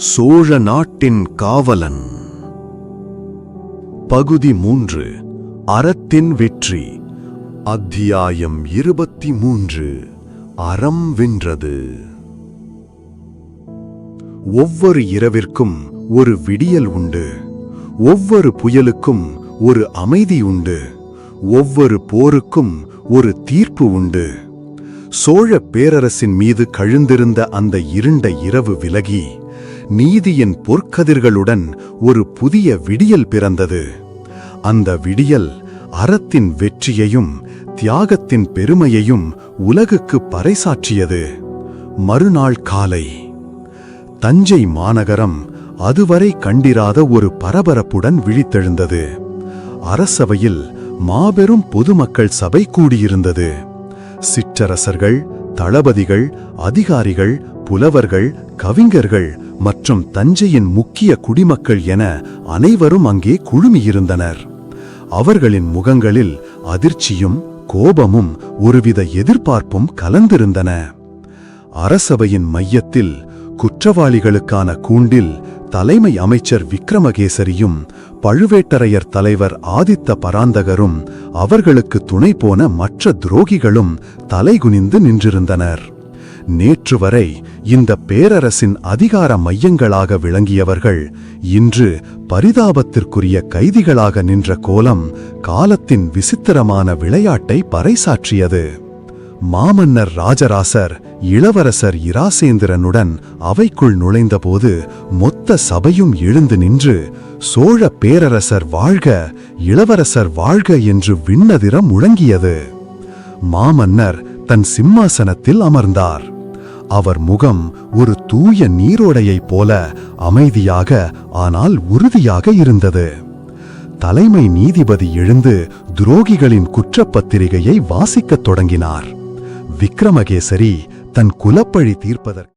சோழ நாட்டின் காவலன். பகுதி 3. அறத்தின் வெற்றி. அத்தியாயம் 23. அறம் வென்றது. ஒவ்வொரு இரவிற்கும் ஒரு விடியல் உண்டு. ஒவ்வொரு புயலுக்கும் ஒரு அமைதி உண்டு. ஒவ்வொரு போருக்கும் ஒரு தீர்ப்பு உண்டு. சோழ பேரரசின் மீது கழுந்திருந்த அந்த இருண்ட இரவு விலகி நீதியின் பொற்கதிர்களுடன் ஒரு புதிய விடியல் பிறந்தது. அந்த விடியல் அறத்தின் வெற்றியையும் தியாகத்தின் பெருமையையும் உலகுக்கு பறைசாற்றியது. மறுநாள் காலை தஞ்சை மாநகரம் அதுவரை கண்டிராத ஒரு பரபரப்புடன் விழித்தெழுந்தது. அரசவையில் மாபெரும் பொதுமக்கள் சபை கூடியிருந்தது. சிற்றரசர்கள், தளபதிகள், அதிகாரிகள், புலவர்கள், கவிஞர்கள் மற்றும் தஞ்சையின் முக்கிய குடிமக்கள் என அனைவரும் அங்கே குழுமியிருந்தனர். அவர்களின் முகங்களில் அதிர்ச்சியும் கோபமும் ஒருவித எதிர்பார்ப்பும் கலந்திருந்தன. அரசபையின் மையத்தில் குற்றவாளிகளுக்கான கூண்டில் தலைமை அமைச்சர் விக்ரமகேசரியும் பழுவேட்டரையர் தலைவர் ஆதித்த பராந்தகரும் அவர்களுக்கு துணை போன மற்ற துரோகிகளும் தலைகுனிந்து நின்றிருந்தனர். நேற்று வரை இந்த பேரரசின் அதிகார மையங்களாக விளங்கியவர்கள் இன்று பரிதாபத்திற்குரிய கைதிகளாக நின்ற கோலம் காலத்தின் விசித்திரமான விளையாட்டை பறைசாற்றியது. மாமன்னர் ராஜராசர் இளவரசர் இராசேந்திரனுடன் அவைக்குள் நுழைந்தபோது மொத்த சபையும் எழுந்து நின்று சோழ பேரரசர் வாழ்க, இளவரசர் வாழ்க என்று விண்ணதிர முழங்கியது. மாமன்னர் தன் சிம்மாசனத்தில் அமர்ந்தார். அவர் முகம் ஒரு தூய நீரோடையைப் போல அமைதியாக ஆனால் உறுதியாக இருந்தது. தலைமை நீதிபதி எழுந்து துரோகிகளின் குற்றப்பத்திரிகையை வாசிக்கத் தொடங்கினார். விக்ரமகேசரி தன் குலப்பழி தீர்ப்பதற்கு